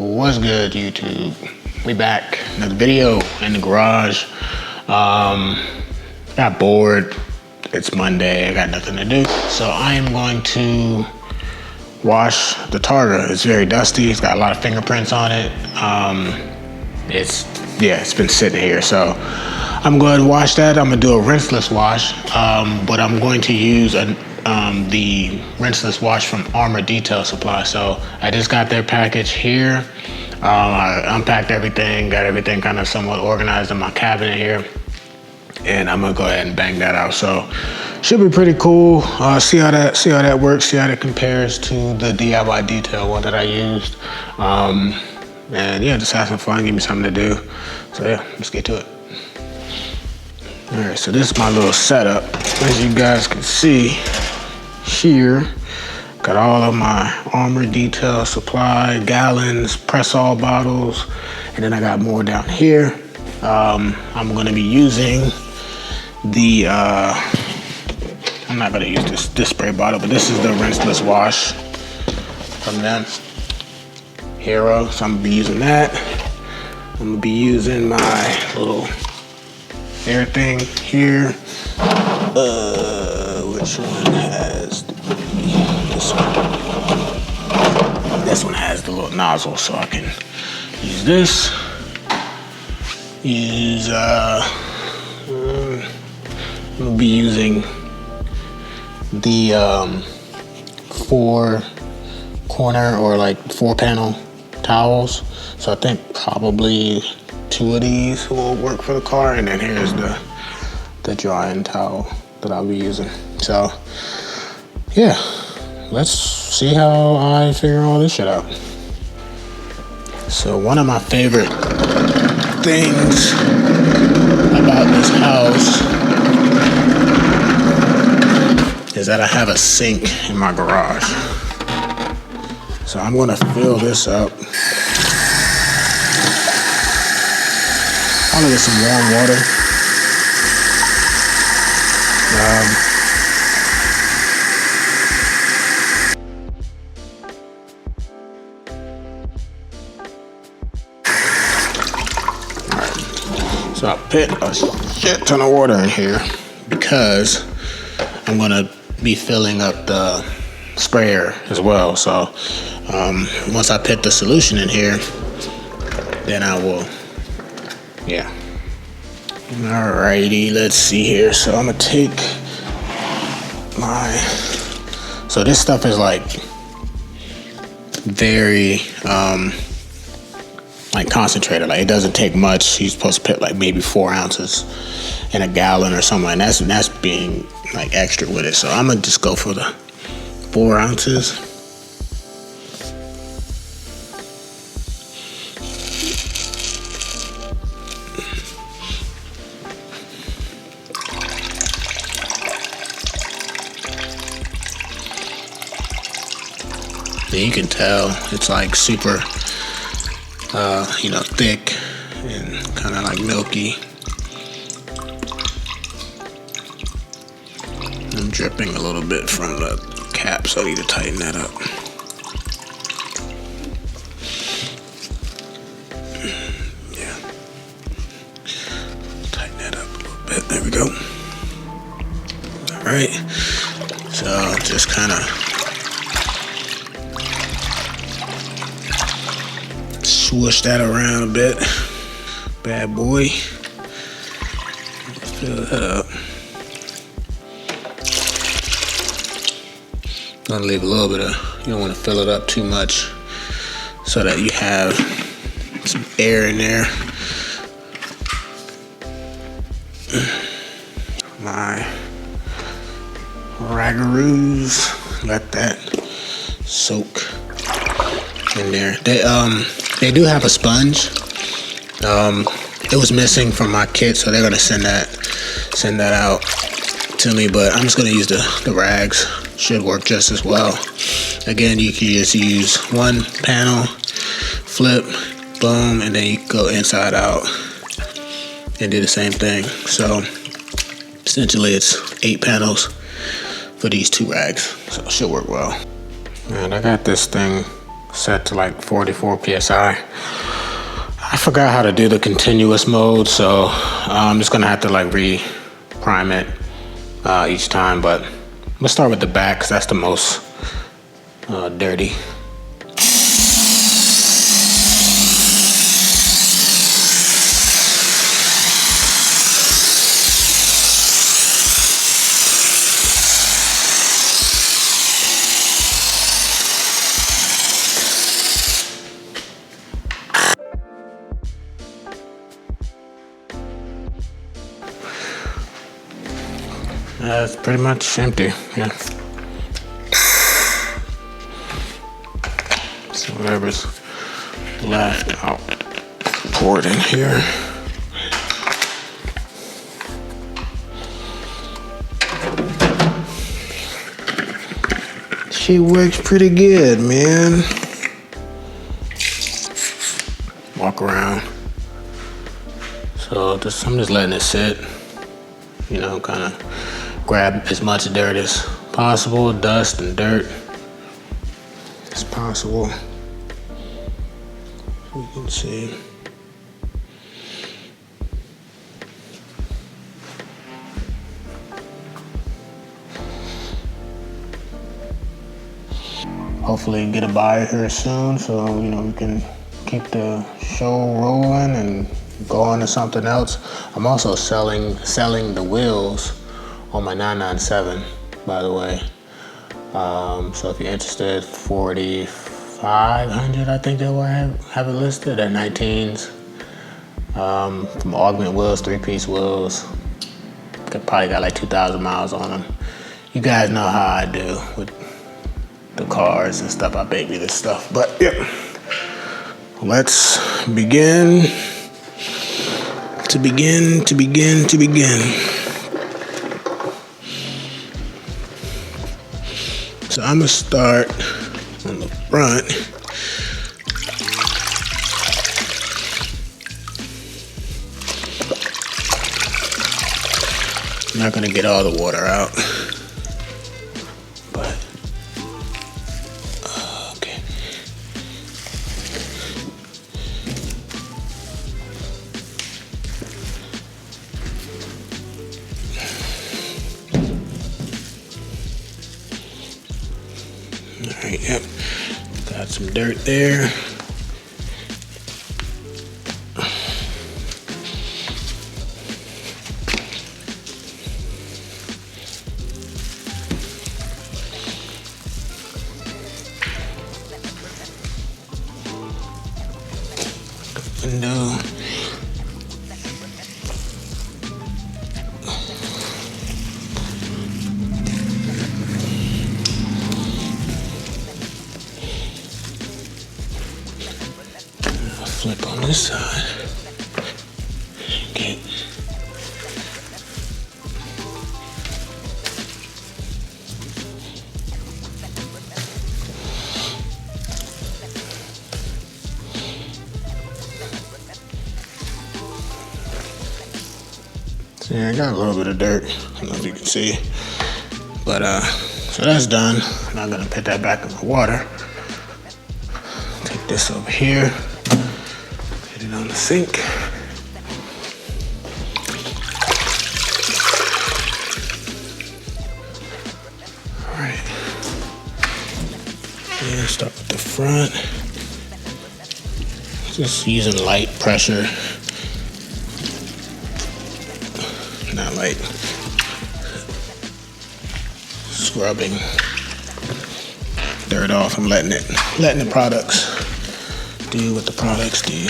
What's good, YouTube? We back. Another video in the garage. Got bored. It's Monday. I got nothing to do. So I am going to wash the Targa. It's very dusty. It's got a lot of fingerprints on it. It's been sitting here. So I'm going to wash that. I'm going to do a rinseless wash. But I'm going to use the rinseless wash from Armour Detail Supply. So I just got their package here. I unpacked everything, got everything kind of somewhat organized in my cabinet here, and I'm gonna go ahead and bang that out. So should be pretty cool. See how that works. See how that compares to the DIY detail one that I used. And yeah, just have some fun. Give me something to do. So yeah, let's get to it. All right, so this is my little setup. As you guys can see here, got all of my Armour Detail Supply gallons, press-all bottles, and then I got more down here. I'm gonna be using the, I'm not gonna use this spray bottle, but this is the rinseless wash from them, Hero. So I'm gonna be using that. I'm gonna be using my little air thing here. Which one has this one? This one has the little nozzle, so I can use this. I'm gonna be using the 4-corner or like 4-panel towels. So I think probably 2 of these will work for the car, and then here's the drying towel that I'll be using. So yeah, let's see how I figure all this shit out. So one of my favorite things about this house is that I have a sink in my garage. So I'm gonna fill this up. I'm gonna get some warm water. So I put a shit ton of water in here because I'm gonna be filling up the sprayer as well. So once I put the solution in here, then I will, yeah. Alrighty, let's see here. So I'm gonna take so this stuff is like very like concentrated. Like it doesn't take much. You're supposed to put like maybe 4 ounces in a gallon or something, and that's being like extra with it. So I'm gonna just go for the 4 ounces. You can tell it's like super, thick and kind of like milky. I'm dripping a little bit from the cap, so I need to tighten that up. Yeah, tighten that up a little bit. There we go. All right, so just kind of swoosh that around a bit. Bad boy. Fill that up. Gonna leave a little bit of, you don't want to fill it up too much so that you have some air in there. My ragaroos, let that soak in there. They do have a sponge. It was missing from my kit, so they're gonna send that out to me. But I'm just gonna use the rags. Should work just as well. Again, you can just use 1 panel, flip, boom, and then you can go inside out and do the same thing. So essentially, it's 8 panels for these 2 rags, so it should work well. And I got this thing set to like 44 PSI. I forgot how to do the continuous mode, so I'm just gonna have to like re-prime it each time, but let's start with the back because that's the most dirty. It's pretty much empty, yeah. So whatever's left, I'll pour it in here. She works pretty good, man. Walk around. So I'm just letting it sit, you know, kind of grab as much dirt as possible, dust and dirt as possible. You can see. Hopefully get a buyer here soon, so you know we can keep the show rolling and go on to something else. I'm also selling the wheels on my 997, by the way. So if you're interested, 4,500, I think they will have it listed at 19s. From Augment wheels, 3-piece wheels. Probably got like 2,000 miles on them. You guys know how I do with the cars and stuff. I baby this stuff, but yeah. Let's begin. To begin. So I'm gonna start on the front. I'm not gonna get all the water out, but okay. All right, yep. Got some dirt there. Window. Flip on this side. Get see, I got a little bit of dirt. I don't know if you can see, but so that's done. Now I'm gonna put that back in the water. Take this over here. Put it on the sink. All right. Yeah, start with the front. Just using light pressure. Not like scrubbing dirt off. I'm letting the products do what the products do.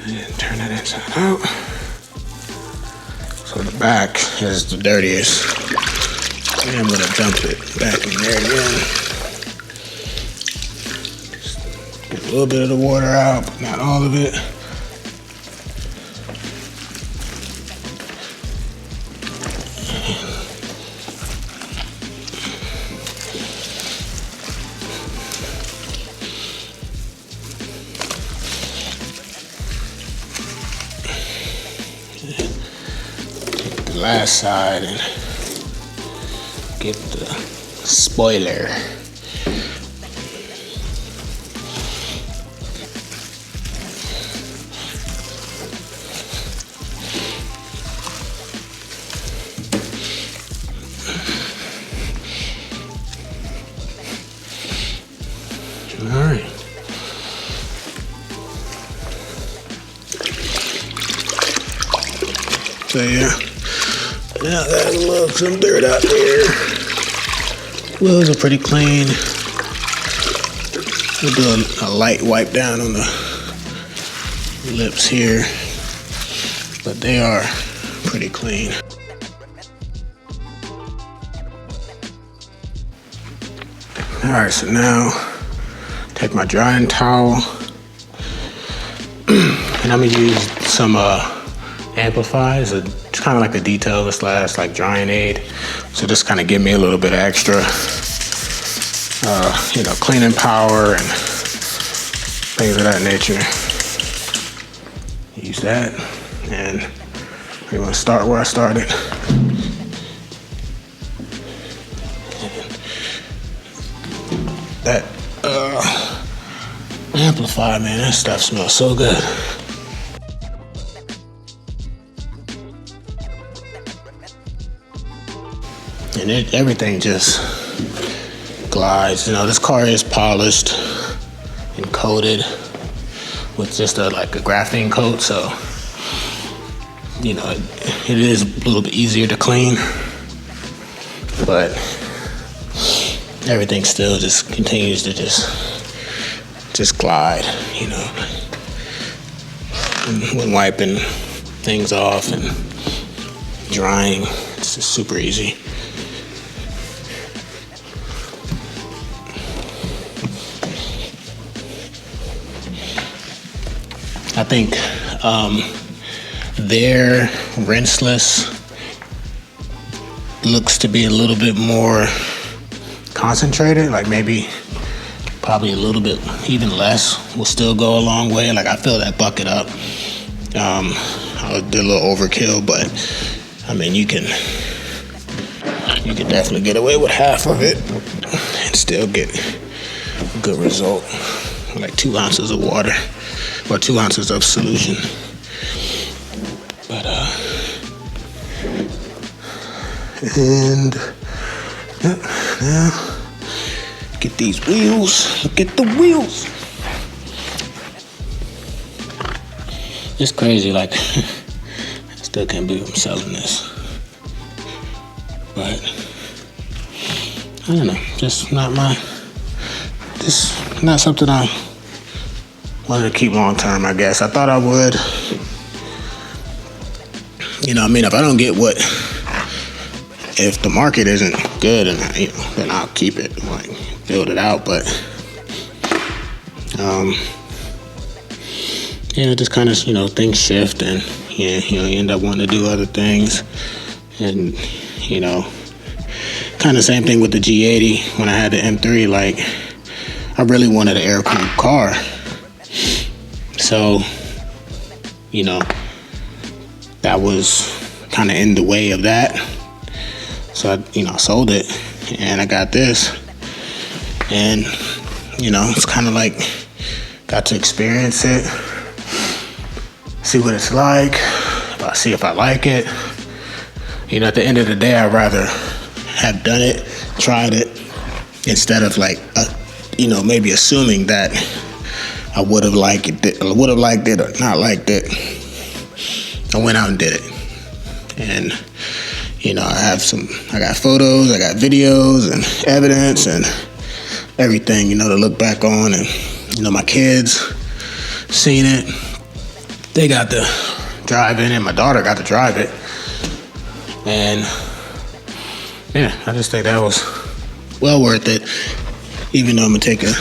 And turn it inside out. So the back is the dirtiest. And I'm gonna dump it back in there again. Just get a little bit of the water out, but not all of it. the last side and get the spoiler. All right. So yeah, now there's a little some dirt out there. Wheels are pretty clean. We'll do a light wipe down on the lips here, but they are pretty clean. All right, so now take my drying towel and I'm gonna use some amplifiers. It's kind of like a detail slash like drying aid. So just kind of give me a little bit of extra, cleaning power and things of that nature. Use that, and we're gonna start where I started. That amplifier, man, that stuff smells so good. And everything just glides. You know, this car is polished and coated with just a graphene coat, so you know it is a little bit easier to clean, but everything still just continues to just glide, you know. And when wiping things off and drying, it's just super easy. I think their Rinseless looks to be a little bit more concentrated, like probably a little bit even less will still go a long way. Like I fill that bucket up. I did a little overkill, but I mean you can definitely get away with half of it and still get a good result. Like 2 ounces of water or 2 ounces of solution. But and now get these wheels. Look at the wheels. It's crazy, like I still can't believe I'm selling this. But I don't know, just not something I wanted to keep long term, I guess. I thought I would. You know, I mean, if I don't get if the market isn't good, and then I'll keep it, like build it out. But just kind of things shift, and you end up wanting to do other things, and kind of same thing with the G80 when I had the M3. Like I really wanted an air-cooled car, so that was kind of in the way of that. So I sold it, and I got this, and it's kind of like got to experience it, see what it's like, see if I like it. At the end of the day, I'd rather have done it, tried it, instead of maybe assuming that I would have liked it or not liked it. I went out and did it, and I got photos, I got videos and evidence and everything, to look back on, and my kids seen it. They got to drive in, and my daughter got to drive it, and yeah, I just think that was well worth it, even though I'm gonna take a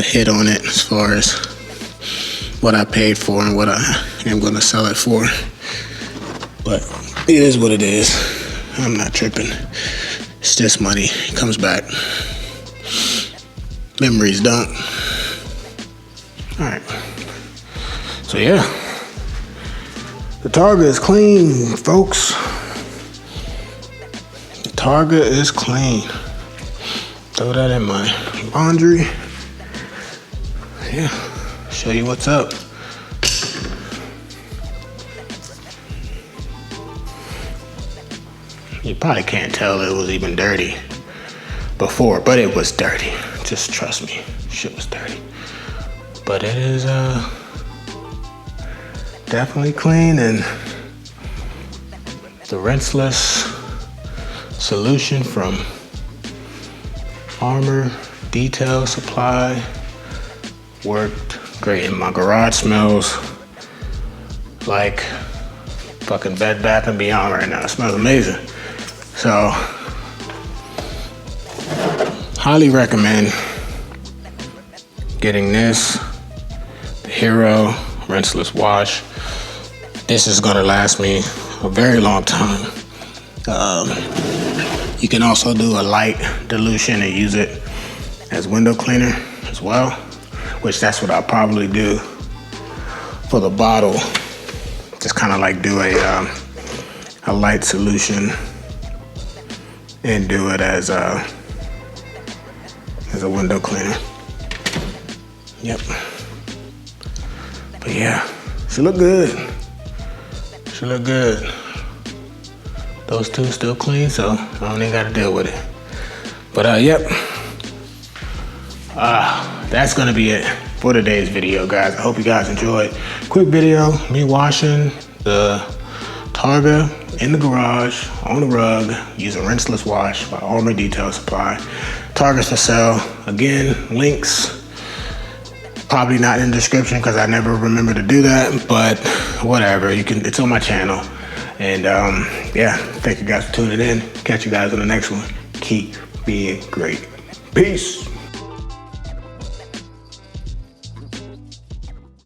hit on it as far as what I paid for and what I am gonna sell it for. But it is what it is. I'm not tripping. It's just money. It comes back. Memories don't. All right. So yeah, The Targa is clean, folks. The Targa is clean. Throw that in my laundry. Yeah, show you what's up. You probably can't tell it was even dirty before, but it was dirty. Just trust me, shit was dirty. But it is definitely clean, and the rinseless solution from Armour Detail Supply worked great. And my garage smells like fucking Bed Bath & Beyond right now. It smells amazing. So, highly recommend getting this, the Hero Rinseless Wash. This is gonna last me a very long time. You can also do a light dilution and use it as window cleaner as well, which that's what I'll probably do for the bottle. Just kind of like do a light solution and do it as a window cleaner. Yep. But yeah, should look good. Should look good. Those two still clean, so I don't even gotta deal with it. But yep. That's gonna be it for today's video, guys. I hope you guys enjoyed. Quick video, me washing the Targa in the garage, on the rug, using Rinseless Wash by Armour Detail Supply. Targa's for sale. Again, links probably not in the description because I never remember to do that, but whatever, you can. It's on my channel. And yeah, thank you guys for tuning in. Catch you guys on the next one. Keep being great. Peace.